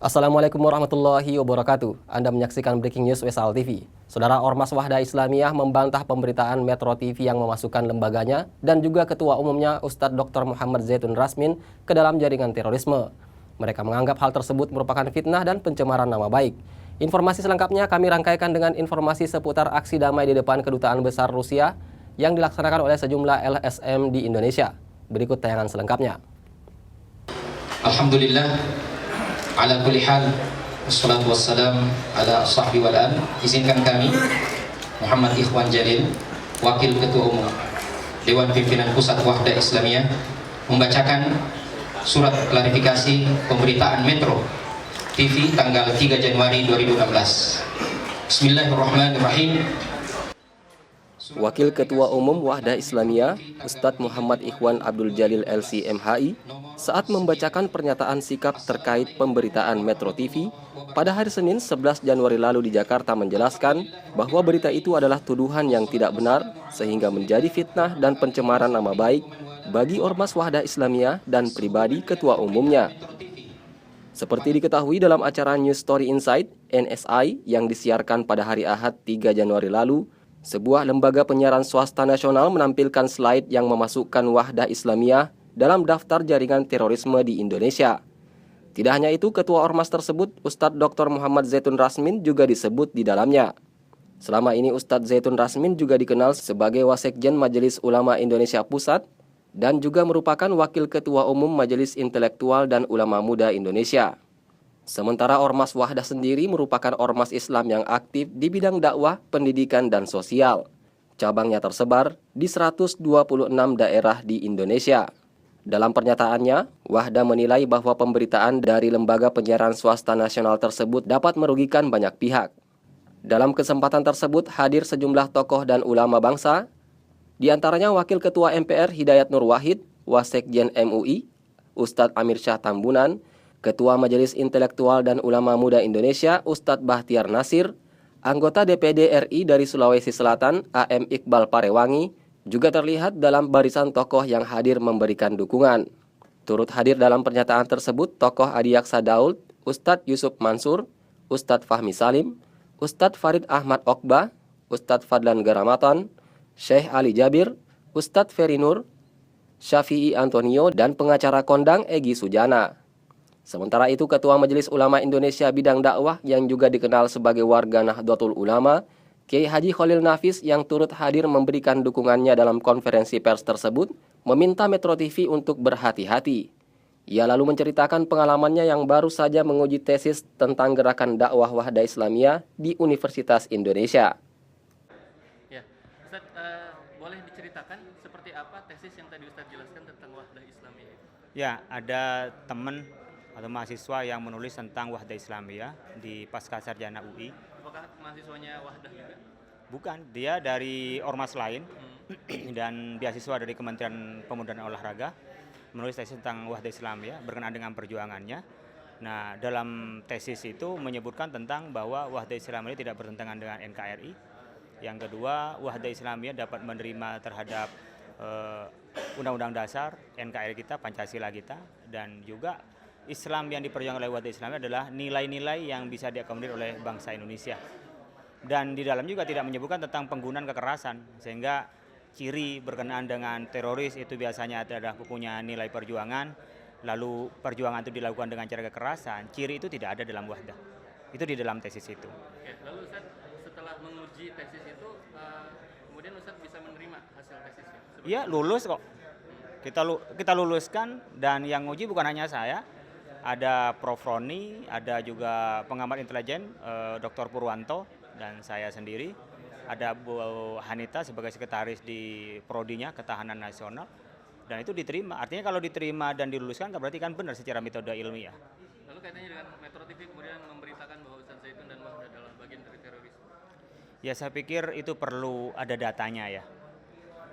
Assalamualaikum warahmatullahi wabarakatuh. Anda menyaksikan Breaking News WSAL TV. Saudara Ormas Wahda Islamiyah membantah pemberitaan Metro TV yang memasukkan lembaganya dan juga ketua umumnya Ustadz Dr. Muhammad Zaitun Rasmin ke dalam jaringan terorisme. Mereka menganggap hal tersebut merupakan fitnah dan pencemaran nama baik. Informasi selengkapnya kami rangkaikan dengan informasi seputar aksi damai di depan Kedutaan Besar Rusia yang dilaksanakan oleh sejumlah LSM di Indonesia. Berikut tayangan selengkapnya. Alhamdulillah ala kulli hal, wassalatu wassalam ala sahbi wal an. Izinkan kami Muhammad Ikhwan Jalil, Wakil Ketua Umum Dewan Pimpinan Pusat Wahda Islamiyah, membacakan surat klarifikasi pemberitaan Metro TV tanggal 3 Januari 2016. Bismillahirrahmanirrahim. Wakil Ketua Umum Wahda Islamiyah, Ustadz Muhammad Ikhwan Abdul Jalil LC MHI, saat membacakan pernyataan sikap terkait pemberitaan Metro TV pada hari Senin 11 Januari lalu di Jakarta menjelaskan bahwa berita itu adalah tuduhan yang tidak benar sehingga menjadi fitnah dan pencemaran nama baik bagi Ormas Wahda Islamiyah dan pribadi Ketua Umumnya. Seperti diketahui dalam acara News Story Insight (NSI) yang disiarkan pada hari Ahad 3 Januari lalu, sebuah lembaga penyiaran swasta nasional menampilkan slide yang memasukkan Wahda Islamiyah dalam daftar jaringan terorisme di Indonesia. Tidak hanya itu, ketua ormas tersebut, Ustadz Dr. Muhammad Zaitun Rasmin juga disebut di dalamnya. Selama ini Ustadz Zaitun Rasmin juga dikenal sebagai Wasekjen Majelis Ulama Indonesia Pusat dan juga merupakan Wakil Ketua Umum Majelis Intelektual dan Ulama Muda Indonesia. Sementara Ormas Wahda sendiri merupakan ormas Islam yang aktif di bidang dakwah, pendidikan, dan sosial. Cabangnya tersebar di 126 daerah di Indonesia. Dalam pernyataannya, Wahda menilai bahwa pemberitaan dari lembaga penyiaran swasta nasional tersebut dapat merugikan banyak pihak. Dalam kesempatan tersebut hadir sejumlah tokoh dan ulama bangsa, di antaranya Wakil Ketua MPR Hidayat Nur Wahid, Wasekjen MUI, Ustadz Amir Syah Tambunan, Ketua Majelis Intelektual dan Ulama Muda Indonesia Ustadz Bahtiar Nasir, anggota DPD RI dari Sulawesi Selatan AM Iqbal Parewangi, juga terlihat dalam barisan tokoh yang hadir memberikan dukungan. Turut hadir dalam pernyataan tersebut tokoh Adiaksa Daud, Ustadz Yusuf Mansur, Ustadz Fahmi Salim, Ustadz Farid Ahmad Okbah, Ustadz Fadlan Garamatan, Syekh Ali Jabir, Ustadz Ferry Nur, Syafi'i Antonio, dan pengacara kondang Egy Sujana. Sementara itu, Ketua Majelis Ulama Indonesia bidang dakwah yang juga dikenal sebagai warga Nahdlatul Ulama, Kiai Haji Khalil Nafis yang turut hadir memberikan dukungannya dalam konferensi pers tersebut, meminta Metro TV untuk berhati-hati. Ia lalu menceritakan pengalamannya yang baru saja menguji tesis tentang gerakan dakwah Wahda Islamiyah di Universitas Indonesia. Ya, Ustaz, boleh diceritakan seperti apa tesis yang tadi Ustaz jelaskan tentang Wahda Islamiyah? Ya, ada teman atau mahasiswa yang menulis tentang Wahda Islamiyah di Pascasarjana UI. Apakah mahasiswanya Wahdah juga? Bukan, dia dari ormas lain dan beasiswa dari Kementerian Pemuda dan Olahraga, menulis tesis tentang Wahda Islamiyah berkenaan dengan perjuangannya. Nah, dalam tesis itu menyebutkan tentang bahwa Wahda Islamiyah tidak bertentangan dengan NKRI. Yang kedua, Wahda Islamiyah dapat menerima terhadap Undang-Undang Dasar, NKRI kita, Pancasila kita, dan juga Islam yang diperjuangkan oleh Wahda Islamiyah adalah nilai-nilai yang bisa diakomodir oleh bangsa Indonesia. Dan di dalam juga tidak menyebutkan tentang penggunaan kekerasan, sehingga ciri berkenaan dengan teroris itu biasanya adalah punya nilai perjuangan, lalu perjuangan itu dilakukan dengan cara kekerasan, ciri itu tidak ada dalam Wahda. Itu di dalam tesis itu. Oke, lalu Ustaz, setelah menguji tesis itu, kemudian Ustaz bisa menerima hasil tesisnya? Iya, lulus kok. Kita luluskan, dan yang uji bukan hanya saya, ada Prof. Roni, ada juga pengamat intelijen Dr. Purwanto, dan saya sendiri. Ada Bu Hanita sebagai sekretaris di Prodinya, Ketahanan Nasional, dan itu diterima. Artinya kalau diterima dan diluluskan berarti kan benar secara metode ilmiah. Lalu kaitannya dengan Metro TV kemudian memberitakan bahwa Ustaz Zaitun dan Wahda adalah bagian dari teroris? Ya, saya pikir itu perlu ada datanya ya.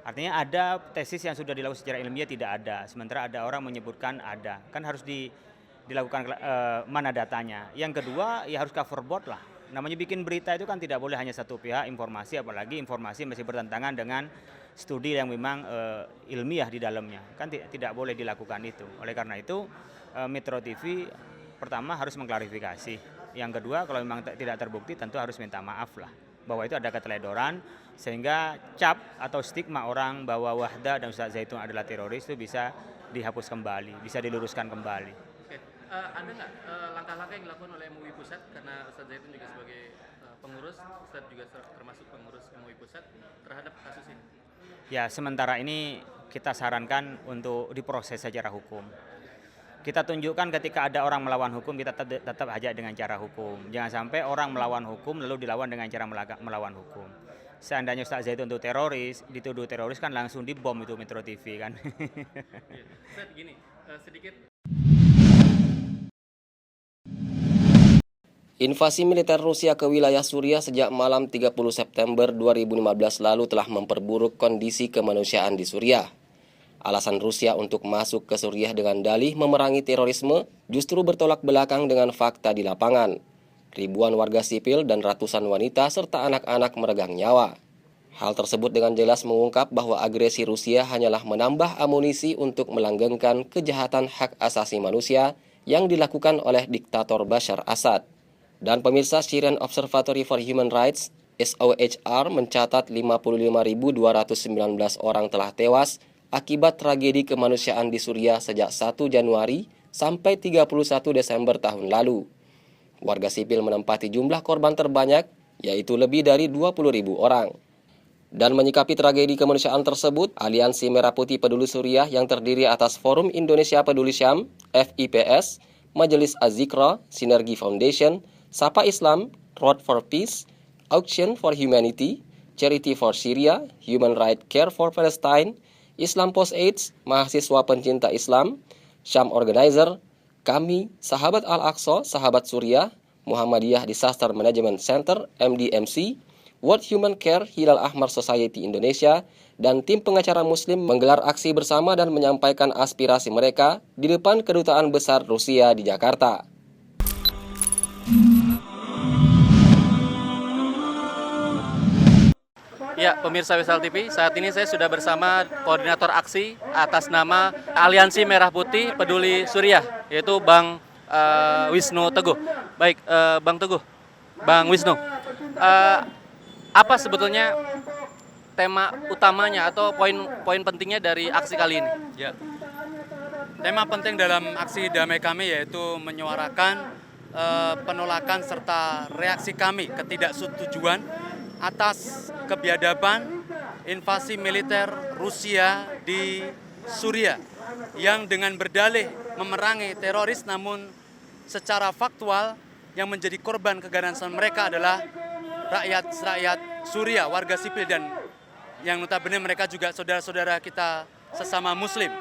Artinya ada tesis yang sudah dilakukan secara ilmiah tidak ada, sementara ada orang menyebutkan ada. Kan harus dilakukan mana datanya. Yang kedua, ya harus cover board lah. Namanya bikin berita itu kan tidak boleh hanya satu pihak informasi, apalagi informasi masih bertentangan dengan studi yang memang ilmiah di dalamnya. Kan tidak boleh dilakukan itu. Oleh karena itu Metro TV pertama harus mengklarifikasi. Yang kedua, kalau memang tidak terbukti tentu harus minta maaf lah. Bahwa itu ada keteledoran, sehingga cap atau stigma orang bahwa Wahda dan Ustadz Zaitun adalah teroris itu bisa dihapus kembali, bisa diluruskan kembali. Oke, ada nggak langkah-langkah yang dilakukan oleh MUI Pusat, karena Ustadz Zaitun juga sebagai pengurus, Ustadz juga termasuk pengurus MUI Pusat terhadap kasus ini? Ya, sementara ini kita sarankan untuk diproses secara hukum. Kita tunjukkan ketika ada orang melawan hukum, kita tetap ajak dengan cara hukum. Jangan sampai orang melawan hukum lalu dilawan dengan cara melawan hukum. Seandainya Ustadz Zaitun itu teroris, dituduh teroris kan langsung dibom itu Metro TV kan. Ustadz gini, sedikit. Invasi militer Rusia ke wilayah Suriah sejak malam 30 September 2015 lalu telah memperburuk kondisi kemanusiaan di Suriah. Alasan Rusia untuk masuk ke Suriah dengan dalih memerangi terorisme justru bertolak belakang dengan fakta di lapangan. Ribuan warga sipil dan ratusan wanita serta anak-anak meregang nyawa. Hal tersebut dengan jelas mengungkap bahwa agresi Rusia hanyalah menambah amunisi untuk melanggengkan kejahatan hak asasi manusia yang dilakukan oleh diktator Bashar Assad. Dan pemirsa, Syrian Observatory for Human Rights (SOHR) mencatat 55.219 orang telah tewas akibat tragedi kemanusiaan di Suriah sejak 1 Januari sampai 31 Desember tahun lalu. Warga sipil menempati jumlah korban terbanyak, yaitu lebih dari 20.000 orang. Dan menyikapi tragedi kemanusiaan tersebut, Aliansi Merah Putih Peduli Suriah yang terdiri atas Forum Indonesia Peduli Syam, FIPS, Majelis Az-Zikra, Sinergi Foundation, Sapa Islam, Road for Peace, Action for Humanity, Charity for Syria, Human Rights Care for Palestine, Islam Post AIDS, Mahasiswa Pencinta Islam, Syam Organizer, kami, Sahabat Al-Aqsa, Sahabat Suriah, Muhammadiyah Disaster Management Center, MDMC, World Human Care, Hilal Ahmar Society Indonesia, dan tim pengacara Muslim menggelar aksi bersama dan menyampaikan aspirasi mereka di depan Kedutaan Besar Rusia di Jakarta. Ya, pemirsa Wisal TV, saat ini saya sudah bersama koordinator aksi atas nama Aliansi Merah Putih Peduli Suriah, yaitu Bang Wisnu Teguh. Baik, Bang Teguh, Bang Wisnu, apa sebetulnya tema utamanya atau poin pentingnya dari aksi kali ini? Ya, tema penting dalam aksi damai kami yaitu menyuarakan penolakan serta reaksi kami ketidaksetujuan atas kebiadaban invasi militer Rusia di Suriah yang dengan berdalih memerangi teroris, namun secara faktual yang menjadi korban keganasan mereka adalah rakyat Suriah, warga sipil, dan yang notabene mereka juga saudara-saudara kita sesama Muslim.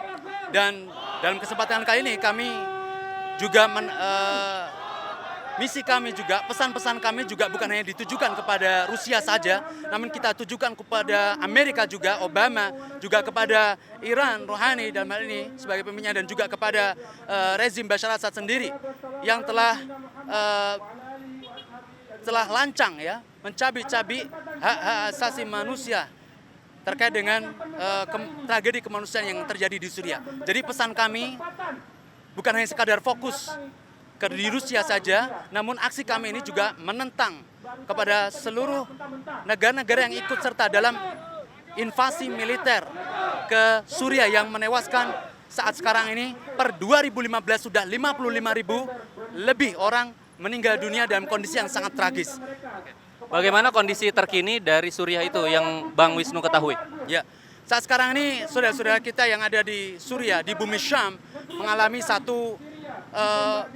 Dan dalam kesempatan kali ini kami juga misi kami juga, pesan-pesan kami juga bukan hanya ditujukan kepada Rusia saja, namun kita tujukan kepada Amerika juga, Obama, juga kepada Iran, Rouhani dalam hal ini sebagai pemimpinnya, dan juga kepada rezim Bashar Assad sendiri yang telah lancang ya mencabik-cabik hak asasi manusia terkait dengan tragedi kemanusiaan yang terjadi di Suriah. Jadi pesan kami bukan hanya sekadar fokus di Rusia saja, namun aksi kami ini juga menentang kepada seluruh negara-negara yang ikut serta dalam invasi militer ke Suriah yang menewaskan saat sekarang ini per 2015 sudah 55.000 lebih orang meninggal dunia dalam kondisi yang sangat tragis. Bagaimana kondisi terkini dari Suriah itu yang Bang Wisnu ketahui? Ya, saat sekarang ini saudara-saudara kita yang ada di Suriah, di bumi Syam, mengalami satu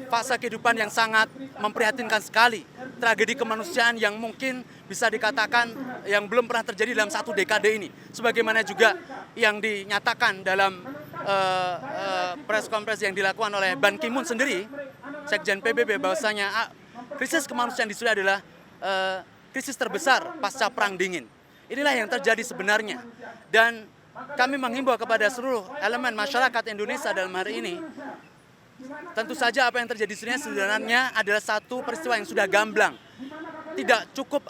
fase kehidupan yang sangat memprihatinkan sekali. Tragedi kemanusiaan yang mungkin bisa dikatakan yang belum pernah terjadi dalam satu dekade ini. Sebagaimana juga yang dinyatakan dalam press conference yang dilakukan oleh Ban Ki-moon sendiri, Sekjen PBB, bahwasanya krisis kemanusiaan di Suriah adalah krisis terbesar pasca Perang Dingin. Inilah yang terjadi sebenarnya. Dan kami menghimbau kepada seluruh elemen masyarakat Indonesia dalam hari ini, tentu saja apa yang terjadi di Suriah sebenarnya adalah satu peristiwa yang sudah gamblang. Tidak cukup,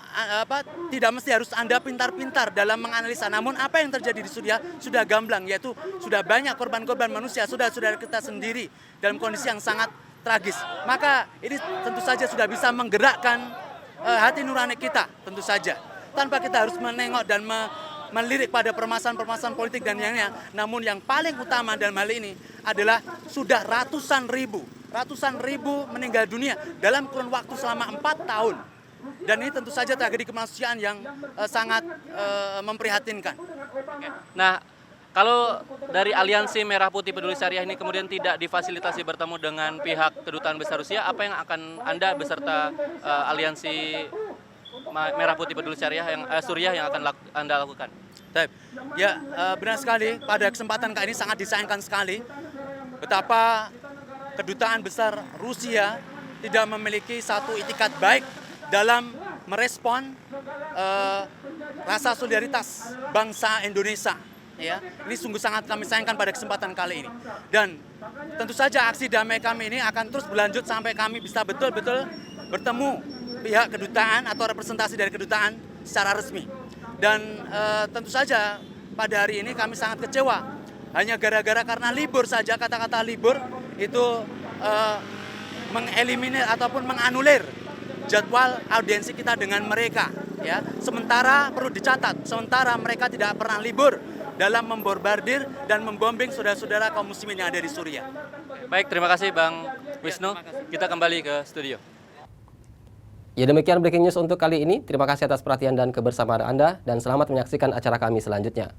tidak mesti harus Anda pintar-pintar dalam menganalisa. Namun apa yang terjadi di Suriah sudah gamblang, yaitu sudah banyak korban-korban manusia, saudara-saudara kita sendiri dalam kondisi yang sangat tragis. Maka ini tentu saja sudah bisa menggerakkan hati nurani kita, tentu saja. Tanpa kita harus menengok dan melirik pada permasalahan-permasalahan politik dan yang lainnya. Namun yang paling utama dalam hal ini adalah sudah ratusan ribu meninggal dunia dalam kurun waktu selama 4 tahun. Dan ini tentu saja tragedi kemanusiaan yang sangat memprihatinkan. Nah, kalau dari Aliansi Merah Putih Peduli Syariah ini kemudian tidak difasilitasi bertemu dengan pihak Kedutaan Besar Rusia, apa yang akan Anda beserta Aliansi Merah Putih Peduli Syariah Suriah yang akan Anda lakukan? Ya, benar sekali. Pada kesempatan kali ini sangat disayangkan sekali betapa Kedutaan Besar Rusia tidak memiliki satu itikat baik dalam merespon rasa solidaritas bangsa Indonesia. Ya, ini sungguh sangat kami sayangkan pada kesempatan kali ini. Dan tentu saja aksi damai kami ini akan terus berlanjut sampai kami bisa betul-betul bertemu pihak kedutaan atau representasi dari kedutaan secara resmi. Dan tentu saja pada hari ini kami sangat kecewa. Hanya gara-gara karena libur saja, kata-kata libur itu mengeliminir ataupun menganulir jadwal audiensi kita dengan mereka. Ya, sementara perlu dicatat, sementara mereka tidak pernah libur dalam membombardir dan membombing saudara-saudara kaum muslimin yang ada di Suriah. Baik, terima kasih Bang Wisnu. Kita kembali ke studio. Ya, demikian breaking news untuk kali ini. Terima kasih atas perhatian dan kebersamaan Anda dan selamat menyaksikan acara kami selanjutnya.